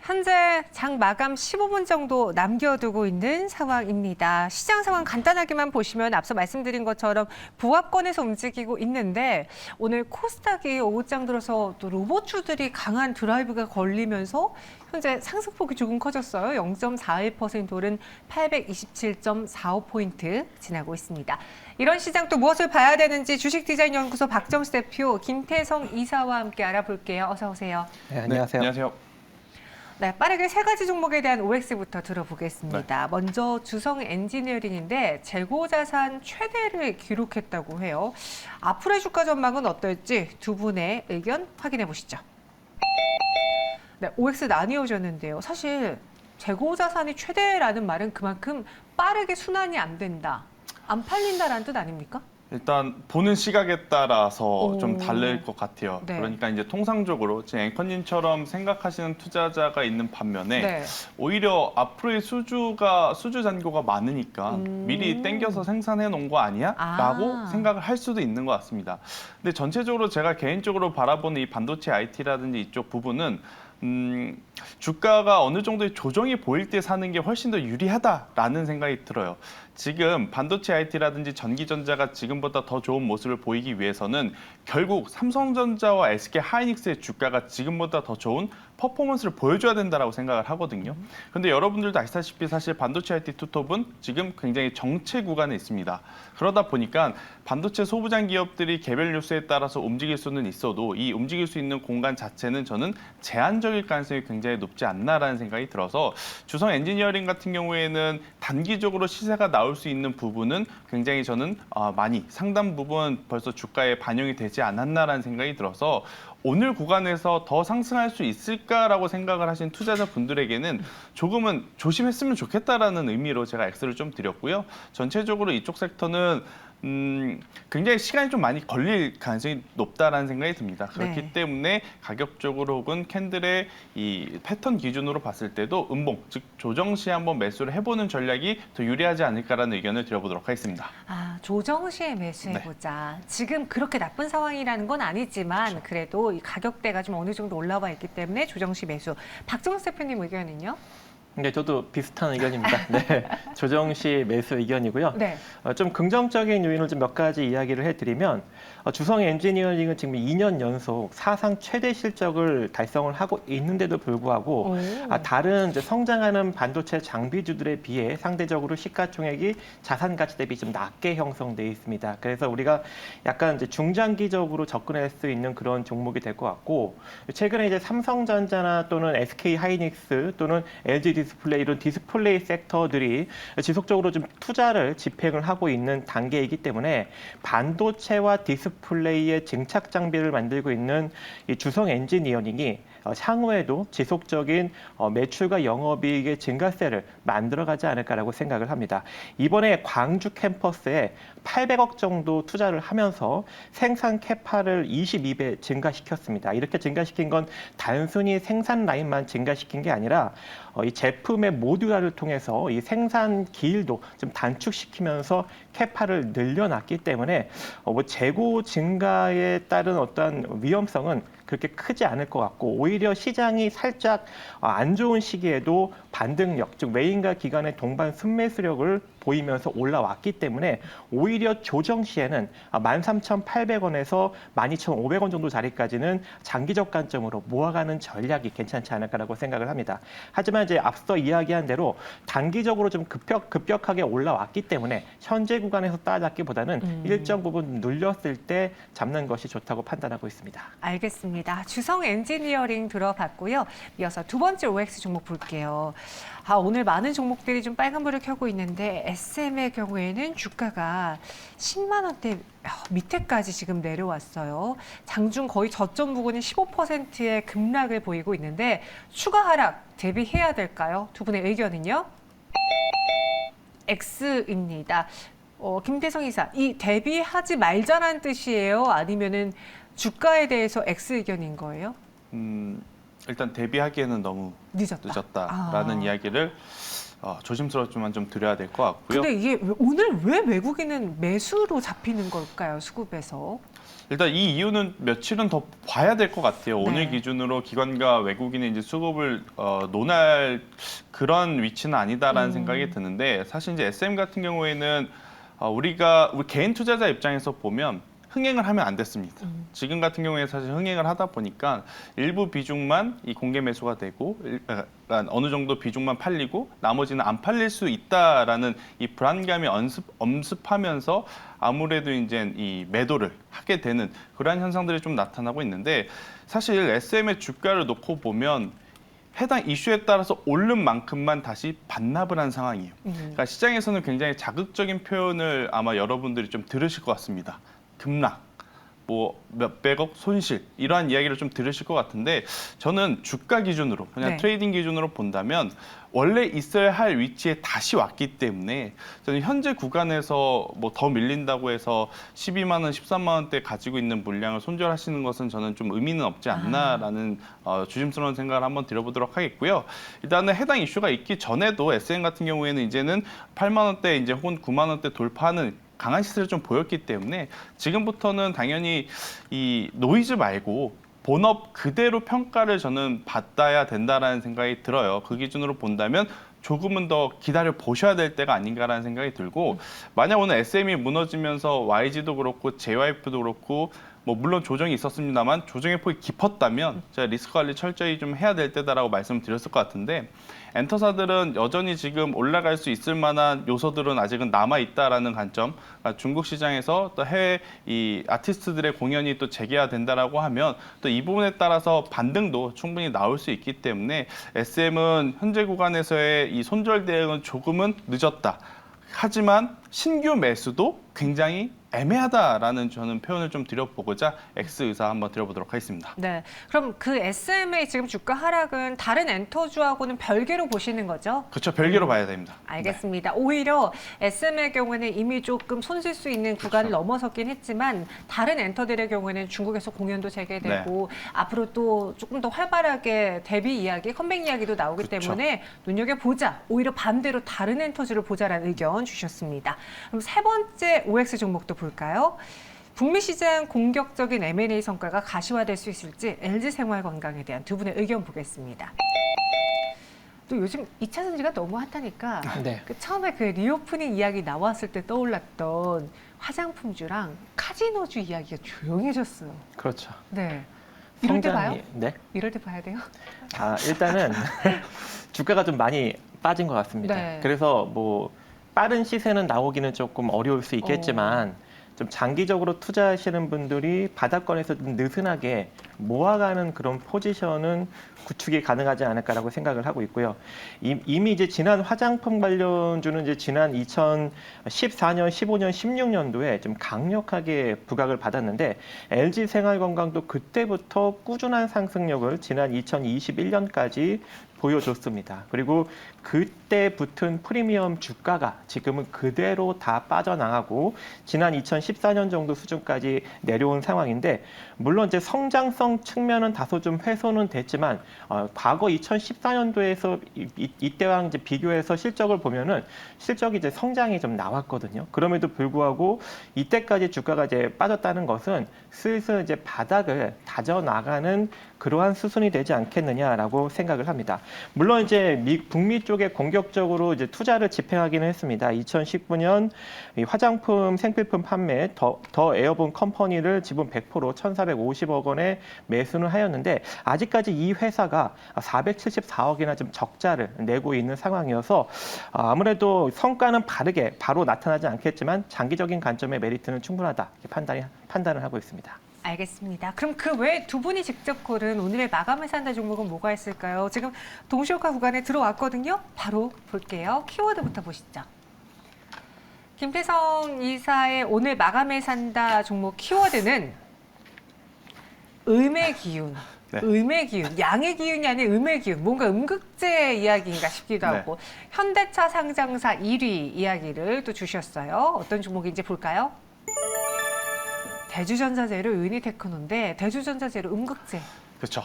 현재 장 마감 15분 정도 남겨두고 있는 상황입니다. 시장 상황 간단하게만 보시면 앞서 말씀드린 것처럼 부합권에서 움직이고 있는데 오늘 코스닥이 오후장 들어서 또 로봇주들이 강한 드라이브가 걸리면서 현재 상승폭이 조금 커졌어요. 0.41% 오른 827.45포인트 지나고 있습니다. 이런 시장 또 무엇을 봐야 되는지 주식디자인연구소 박정수 대표, 김태성 이사와 함께 알아볼게요. 어서 오세요. 네, 안녕하세요. 안녕하세요. 네, 빠르게 세 가지 종목에 대한 OX부터 들어보겠습니다. 네. 먼저 주성 엔지니어링인데 재고 자산 최대를 기록했다고 해요. 앞으로의 주가 전망은 어떨지 두 분의 의견 확인해 보시죠. 네, OX 나뉘어졌는데요. 사실 재고 자산이 최대라는 말은 그만큼 빠르게 순환이 안 된다, 안 팔린다라는 뜻 아닙니까? 일단 보는 시각에 따라서 오. 좀 다를 것 같아요. 네. 그러니까 이제 통상적으로 지금 앵커님처럼 생각하시는 투자자가 있는 반면에 네. 오히려 앞으로의 수주 잔고가 많으니까 미리 땡겨서 생산해 놓은 거 아니야? 라고 생각을 할 수도 있는 것 같습니다. 근데 전체적으로 제가 개인적으로 바라보는 이 반도체 IT라든지 이쪽 부분은 주가가 어느 정도의 조정이 보일 때 사는 게 훨씬 더 유리하다라는 생각이 들어요. 지금 반도체 IT라든지 전기전자가 지금보다 더 좋은 모습을 보이기 위해서는 결국 삼성전자와 SK 하이닉스의 주가가 지금보다 더 좋은 퍼포먼스를 보여줘야 된다고 생각을 하거든요. 그런데 여러분들도 아시다시피 사실 반도체 IT 투톱은 지금 굉장히 정체 구간에 있습니다. 그러다 보니까 반도체 소부장 기업들이 개별 뉴스에 따라서 움직일 수는 있어도 이 움직일 수 있는 공간 자체는 저는 제한적일 가능성이 굉장히 높지 않나라는 생각이 들어서 주성 엔지니어링 같은 경우에는 단기적으로 시세가 나올 수 있는 부분은 굉장히 저는 많이 상당 부분 벌써 주가에 반영이 되지 않았나라는 생각이 들어서 오늘 구간에서 더 상승할 수 있을까라고 생각을 하신 투자자분들에게는 조금은 조심했으면 좋겠다라는 의미로 제가 X를 좀 드렸고요. 전체적으로 이쪽 섹터는 굉장히 시간이 좀 많이 걸릴 가능성이 높다라는 생각이 듭니다. 그렇기 네. 때문에 가격적으로 혹은 캔들의 이 패턴 기준으로 봤을 때도 음봉, 즉 조정 시에 한번 매수를 해보는 전략이 더 유리하지 않을까라는 의견을 드려보도록 하겠습니다. 조정 시에 매수해보자. 지금 그렇게 나쁜 상황이라는 건 아니지만 그래도 이 가격대가 좀 어느 정도 올라와 있기 때문에 조정 시 매수. 박정수 대표님 의견은요? 네, 저도 비슷한 의견입니다. 네, 조정 시 매수 의견이고요. 네. 좀 긍정적인 요인을 좀 몇 가지 이야기를 해드리면 주성 엔지니어링은 지금 2년 연속 사상 최대 실적을 달성을 하고 있는데도 불구하고 다른 이제 성장하는 반도체 장비주들에 비해 상대적으로 시가총액이 자산 가치 대비 좀 낮게 형성돼 있습니다. 그래서 우리가 약간 이제 중장기적으로 접근할 수 있는 그런 종목이 될 것 같고 최근에 이제 삼성전자나 또는 SK 하이닉스 또는 LG 디스플레이 이런 디스플레이 섹터들이 지속적으로 좀 투자를 집행을 하고 있는 단계이기 때문에 반도체와 디스플레이의 증착 장비를 만들고 있는 이 주성 엔지니어링이 향후에도 지속적인 매출과 영업이익의 증가세를 만들어가지 않을까라고 생각을 합니다. 이번에 광주 캠퍼스에 800억 정도 투자를 하면서 생산 캐파를 22배 증가시켰습니다. 이렇게 증가시킨 건 단순히 생산 라인만 증가시킨 게 아니라 이 제품의 모듈화를 통해서 이 생산 기일도 좀 단축시키면서 캐파를 늘려놨기 때문에 뭐 재고 증가에 따른 어떤 위험성은 그렇게 크지 않을 것 같고 오히려 시장이 살짝 안 좋은 시기에도 반등력, 즉 외인과 기관의 동반 순매수력을 보이면서 올라왔기 때문에 오히려 조정 시에는 13,800원에서 12,500원 정도 자리까지는 장기적 관점으로 모아가는 전략이 괜찮지 않을까라고 생각을 합니다. 하지만 이제 앞서 이야기한 대로 단기적으로 좀 급격하게 올라왔기 때문에 현재 구간에서 따라잡기보다는 일정 부분 눌렸을 때 잡는 것이 좋다고 판단하고 있습니다. 알겠습니다. 주성 엔지니어링 들어봤고요. 이어서 두 번째 OX 종목 볼게요. 오늘 많은 종목들이 좀 빨간불을 켜고 있는데 SM의 경우에는 주가가 10만 원대 밑에까지 지금 내려왔어요. 장중 거의 저점 부근인 15%의 급락을 보이고 있는데 추가 하락 대비해야 될까요? 두 분의 의견은요? X입니다. 김태성 이사, 이 대비하지 말자는 뜻이에요? 아니면은 주가에 대해서 X 의견인 거예요? 일단 대비하기에는 너무 늦었다라는 이야기를 조심스럽지만 좀 드려야 될 것 같고요. 근데 이게 오늘 왜 외국인은 매수로 잡히는 걸까요? 수급에서? 일단 이 이유는 며칠은 더 봐야 될 것 같아요. 네. 오늘 기준으로 기관과 외국인의 이제 수급을 논할 그런 위치는 아니다라는 생각이 드는데 사실 이제 SM 같은 경우에는 우리 개인 투자자 입장에서 보면 흥행을 하면 안 됐습니다. 지금 같은 경우에 사실 흥행을 하다 보니까 일부 비중만 이 공개 매수가 되고 어느 정도 비중만 팔리고 나머지는 안 팔릴 수 있다라는 이 불안감이 엄습하면서 아무래도 이제 이 매도를 하게 되는 그러한 현상들이 좀 나타나고 있는데 사실 SM의 주가를 놓고 보면 해당 이슈에 따라서 오른 만큼만 다시 반납을 한 상황이에요. 그러니까 시장에서는 굉장히 자극적인 표현을 아마 여러분들이 좀 들으실 것 같습니다. 급락, 뭐 몇백억 손실 이러한 이야기를 좀 들으실 것 같은데 저는 주가 기준으로 그냥 네. 트레이딩 기준으로 본다면 원래 있어야 할 위치에 다시 왔기 때문에 저는 현재 구간에서 뭐 더 밀린다고 해서 12만 원, 13만 원대 가지고 있는 물량을 손절하시는 것은 저는 좀 의미는 없지 않나라는 조심스러운 생각을 한번 드려보도록 하겠고요. 일단은 해당 이슈가 있기 전에도 SM 같은 경우에는 이제는 8만 원대 이제 혹은 9만 원대 돌파하는 강한 시세를 좀 보였기 때문에 지금부터는 당연히 이 노이즈 말고 본업 그대로 평가를 저는 받아야 된다라는 생각이 들어요. 그 기준으로 본다면 조금은 더 기다려 보셔야 될 때가 아닌가라는 생각이 들고 만약 오늘 SM이 무너지면서 YG도 그렇고 JYP도 그렇고 뭐 물론 조정이 있었습니다만 조정의 폭이 깊었다면 제가 리스크 관리 철저히 좀 해야 될 때다라고 말씀드렸을 것 같은데 엔터사들은 여전히 지금 올라갈 수 있을 만한 요소들은 아직은 남아 있다라는 관점. 그러니까 중국 시장에서 또 해외 이 아티스트들의 공연이 또 재개화된다라고 하면 또 이 부분에 따라서 반등도 충분히 나올 수 있기 때문에 SM은 현재 구간에서의 이 손절 대응은 조금은 늦었다. 하지만 신규 매수도 굉장히 애매하다라는 저는 표현을 좀 드려보고자 X 의사 한번 드려보도록 하겠습니다. 네, 그럼 그 SM의 지금 주가 하락은 다른 엔터주하고는 별개로 보시는 거죠? 그렇죠. 별개로 봐야 됩니다. 알겠습니다. 오히려 SM의 경우에는 이미 조금 손쓸 수 있는 구간을 넘어섰긴 했지만 다른 엔터들의 경우에는 중국에서 공연도 재개되고 앞으로 또 조금 더 활발하게 데뷔 이야기, 컴백 이야기도 나오기 그쵸. 때문에 눈여겨보자. 오히려 반대로 다른 엔터주를 보자라는 의견 주셨습니다. 그럼 세 번째 OX 종목도 볼까요? 북미 시장 공격적인 M&A 성과가 가시화될 수 있을지 LG생활건강에 대한 두 분의 의견 보겠습니다. 또 요즘 2차 전지가 너무 핫하니까 네. 그 처음에 그 리오프닝 이야기 나왔을 때 떠올랐던 화장품주랑 카지노주 이야기가 조용해졌어요. 그렇죠. 네. 이럴 때 봐요? 네. 이럴 때 봐야 돼요? 일단은 주가가 좀 많이 빠진 것 같습니다. 네. 그래서 뭐 빠른 시세는 나오기는 조금 어려울 수 있겠지만 좀 장기적으로 투자하시는 분들이 바닥권에서 좀 느슨하게 모아가는 그런 포지션은 구축이 가능하지 않을까라고 생각을 하고 있고요. 이미 이제 지난 화장품 관련주는 이제 지난 2014년, 15년, 16년도에 좀 강력하게 부각을 받았는데 LG 생활건강도 그때부터 꾸준한 상승력을 지난 2021년까지 보여줬습니다. 그리고 그때 붙은 프리미엄 주가가 지금은 그대로 다 빠져나가고 지난 2014년 정도 수준까지 내려온 상황인데 물론 이제 성장성 측면은 다소 좀 훼손은 됐지만 과거 2014년도에서 이때랑 이제 비교해서 실적을 보면은 실적이 이제 성장이 좀 나왔거든요. 그럼에도 불구하고 이때까지 주가가 이제 빠졌다는 것은 슬슬 이제 바닥을 다져 나가는 그러한 수순이 되지 않겠느냐라고 생각을 합니다. 물론 이제 북미 쪽에 공격적으로 이제 투자를 집행하기는 했습니다. 2019년 이 화장품 생필품 판매 더 에어본 컴퍼니를 지분 100% 1,450억 원에 매수는 하였는데 아직까지 이 회사가 474억이나 좀 적자를 내고 있는 상황이어서 아무래도 성과는 바로 나타나지 않겠지만 장기적인 관점의 메리트는 충분하다 이렇게 판단을 하고 있습니다. 알겠습니다. 그럼 그 외에 두 분이 직접 고른 오늘의 마감을 산다 종목은 뭐가 있을까요? 지금 동시효과 구간에 들어왔거든요. 바로 볼게요. 키워드부터 보시죠. 김태성 이사의 오늘 마감을 산다 종목 키워드는 음의 기운. 네. 음의 기운, 양의 기운이 아닌 음의 기운, 뭔가 음극재 이야기인가 싶기도 네. 하고 현대차 상장사 1위 이야기를 또 주셨어요. 어떤 종목인지 볼까요? 대주전자재료 유니테크노인데 대주전자재료 음극재. 그렇죠.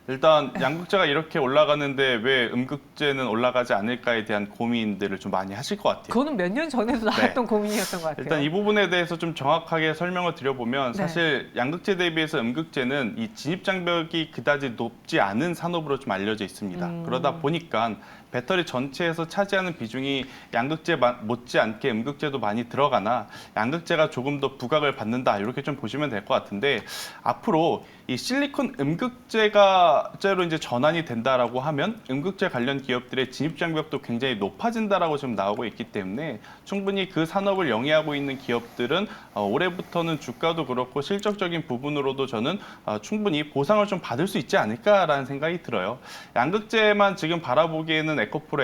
일단 양극재가 이렇게 올라가는데 왜 음극재는 올라가지 않을까에 대한 고민들을 좀 많이 하실 것 같아요. 그거는 몇 년 전에도 나왔던 고민이었던 것 같아요. 일단 이 부분에 대해서 좀 정확하게 설명을 드려보면 네. 사실 양극재 대비해서 음극재는 이 진입 장벽이 그다지 높지 않은 산업으로 좀 알려져 있습니다. 그러다 보니까 배터리 전체에서 차지하는 비중이 양극재 못지않게 음극재도 많이 들어가나 양극재가 조금 더 부각을 받는다 이렇게 좀 보시면 될 것 같은데 앞으로 이 실리콘 음극재로 이제 전환이 된다라고 하면 음극재 관련 기업들의 진입 장벽도 굉장히 높아진다라고 지금 나오고 있기 때문에 충분히 그 산업을 영위하고 있는 기업들은 올해부터는 주가도 그렇고 실적적인 부분으로도 저는 충분히 보상을 좀 받을 수 있지 않을까라는 생각이 들어요. 양극재만 지금 바라보기에는 에코프로,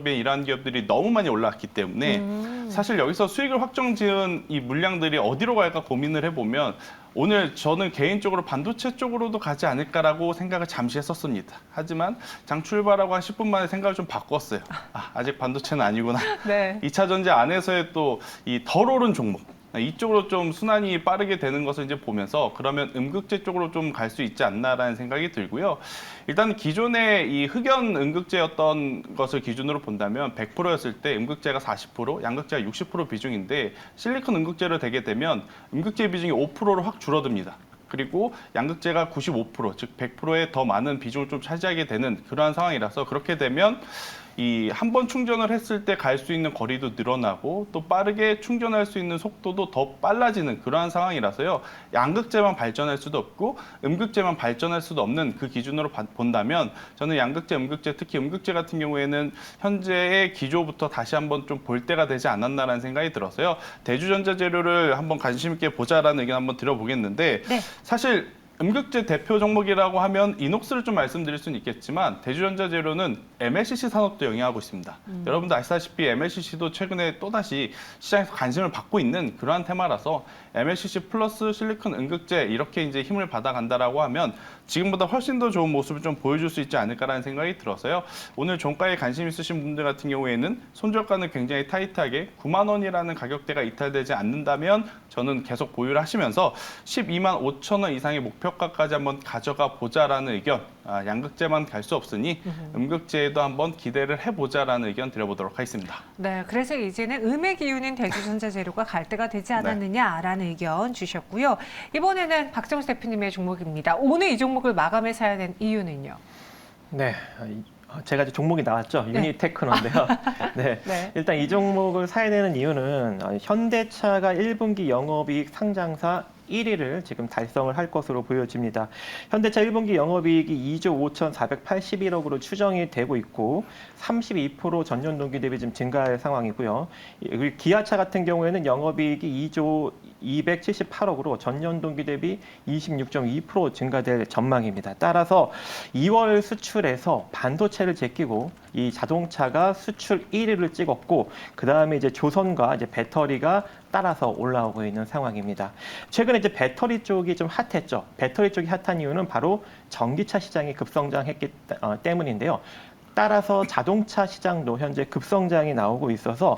이러한 기업들이 너무 많이 올라왔기 때문에 사실 여기서 수익을 확정 지은 이 물량들이 어디로 갈까 고민을 해보면 오늘 저는 개인적으로 반도체 쪽으로도 가지 않을까라고 생각을 잠시 했었습니다. 하지만 장 출발하고 한 10분 만에 생각을 좀 바꿨어요. 아직 반도체는 아니구나. 네. 2차 전지 안에서의 또 이 덜 오른 종목. 이쪽으로 좀 순환이 빠르게 되는 것을 이제 보면서 그러면 음극재 쪽으로 좀 갈 수 있지 않나라는 생각이 들고요. 일단 기존의 이 흑연 음극재였던 것을 기준으로 본다면 100%였을 때 음극재가 40%, 양극재가 60% 비중인데 실리콘 음극재를 대게 되면 음극재 비중이 5%로 확 줄어듭니다. 그리고 양극재가 95%, 즉 100%의 더 많은 비중을 좀 차지하게 되는 그러한 상황이라서 그렇게 되면 이 한 번 충전을 했을 때 갈 수 있는 거리도 늘어나고 또 빠르게 충전할 수 있는 속도도 더 빨라지는 그러한 상황이라서요. 양극재만 발전할 수도 없고 음극재만 발전할 수도 없는 그 기준으로 본다면 저는 양극재, 음극재, 특히 음극재 같은 경우에는 현재의 기조부터 다시 한번 좀 볼 때가 되지 않았나라는 생각이 들어서요. 대주전자재료를 한번 관심 있게 보자라는 의견 한번 드려보겠는데 네. 사실 음극재 대표 종목이라고 하면 이녹스를 좀 말씀드릴 수는 있겠지만 대주전자재료는 MLCC 산업도 영위하고 있습니다. 여러분도 아시다시피 MLCC도 최근에 또다시 시장에서 관심을 받고 있는 그러한 테마라서 MLCC 플러스 실리콘 음극재 이렇게 이제 힘을 받아간다라고 하면 지금보다 훨씬 더 좋은 모습을 좀 보여줄 수 있지 않을까라는 생각이 들어서요. 오늘 종가에 관심 있으신 분들 같은 경우에는 손절가는 굉장히 타이트하게 9만 원이라는 가격대가 이탈되지 않는다면 저는 계속 보유를 하시면서 12만 5천 원 이상의 목표가까지 한번 가져가 보자라는 의견, 양극재만 갈 수 없으니 음극재에도 한번 기대를 해보자라는 의견 드려보도록 하겠습니다. 네, 그래서 이제는 음의 기운인 대주전자재료가 갈 때가 되지 않았느냐라는 의견 주셨고요. 이번에는 박정수 대표님의 종목입니다. 오늘 이 종목을 마감해 사야 된 이유는요? 네. 제가 이제 종목이 나왔죠. 유니테크노인데요. 네. 네. 일단 이 종목을 사야 되는 이유는 현대차가 1분기 영업이익 상장사 1위를 지금 달성을 할 것으로 보여집니다. 현대차 1분기 영업이익이 2조 5,481억으로 추정이 되고 있고 32% 전년 동기 대비 지금 증가할 상황이고요. 그리고 기아차 같은 경우에는 영업이익이 2조 278억으로 전년 동기 대비 26.2% 증가될 전망입니다. 따라서 2월 수출에서 반도체를 제끼고 이 자동차가 수출 1위를 찍었고 그 다음에 이제 조선과 이제 배터리가 따라서 올라오고 있는 상황입니다. 최근에 이제 배터리 쪽이 좀 핫했죠. 배터리 쪽이 핫한 이유는 바로 전기차 시장이 급성장했기 때문인데요. 따라서 자동차 시장도 현재 급성장이 나오고 있어서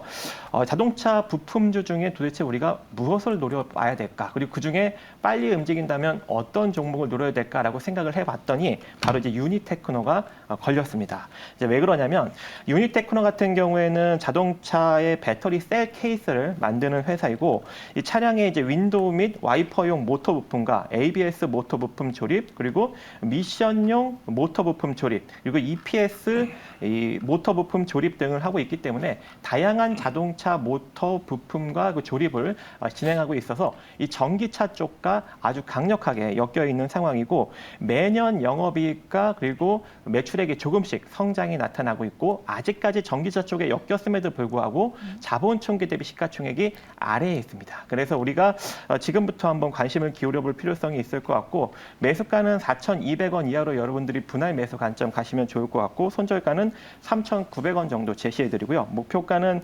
자동차 부품주 중에 도대체 우리가 무엇을 노려봐야 될까? 그리고 그중에 빨리 움직인다면 어떤 종목을 노려야 될까라고 생각을 해봤더니 바로 이제 유니테크노가 걸렸습니다. 이제 왜 그러냐면 유니테크노 같은 경우에는 자동차의 배터리 셀 케이스를 만드는 회사이고 이 차량의 이제 윈도우 및 와이퍼용 모터 부품과 ABS 모터 부품 조립 그리고 미션용 모터 부품 조립 그리고 EPS 이 모터 부품 조립 등을 하고 있기 때문에 다양한 자동차 모터 부품과 그 조립을 진행하고 있어서 이 전기차 쪽과 아주 강력하게 엮여 있는 상황이고 매년 영업이익과 그리고 매출액이 조금씩 성장이 나타나고 있고 아직까지 전기차 쪽에 엮였음에도 불구하고 자본 총기 대비 시가총액이 아래에 있습니다. 그래서 우리가 지금부터 한번 관심을 기울여 볼 필요성이 있을 것 같고 매수가는 4,200원 이하로 여러분들이 분할 매수 관점 가시면 좋을 것 같고 손절 손절가는 3,900원 정도 제시해드리고요. 목표가는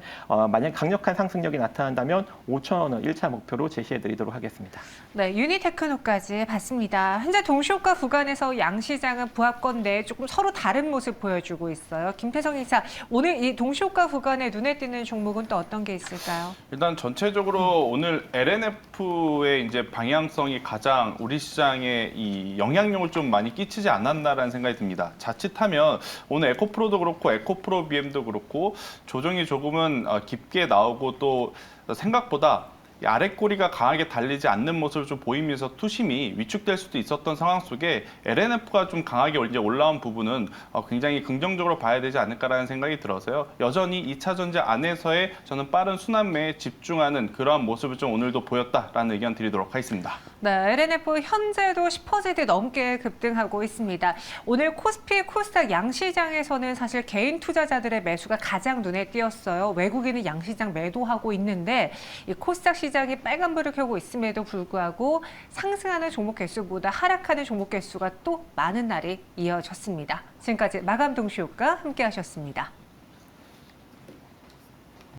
만약 강력한 상승력이 나타난다면 5,000원을 1차 목표로 제시해드리도록 하겠습니다. 네, 유니테크노까지 봤습니다. 현재 동시호가 구간에서 양시장은 부합권 내에 조금 서로 다른 모습 보여주고 있어요. 김태성 이사, 오늘 이 동시호가 구간에 눈에 띄는 종목은 또 어떤 게 있을까요? 일단 전체적으로 오늘 LNF의 이제 방향성이 가장 우리 시장에 이 영향력을 좀 많이 끼치지 않았나라는 생각이 듭니다. 자칫하면 오늘 에코프로도 그렇고 에코프로 BM도 그렇고 조정이 조금은 깊게 나오고 또 생각보다 이 아랫꼬리가 강하게 달리지 않는 모습을 좀 보이면서 투심이 위축될 수도 있었던 상황 속에 LNF가 좀 강하게 이제 올라온 부분은 굉장히 긍정적으로 봐야 되지 않을까라는 생각이 들어서요. 여전히 2차 전지 안에서의 저는 빠른 순환매에 집중하는 그러한 모습을 좀 오늘도 보였다라는 의견 드리도록 하겠습니다. 네, LNF 현재도 10% 넘게 급등하고 있습니다. 오늘 코스피, 코스닥 양시장에서는 사실 개인 투자자들의 매수가 가장 눈에 띄었어요. 외국인은 양시장 매도하고 있는데 이 코스닥 시장이 빨간불을 켜고 있음에도 불구하고 상승하는 종목 개수보다 하락하는 종목 개수가 또 많은 날이 이어졌습니다. 지금까지 마감 동시효과 함께 하셨습니다.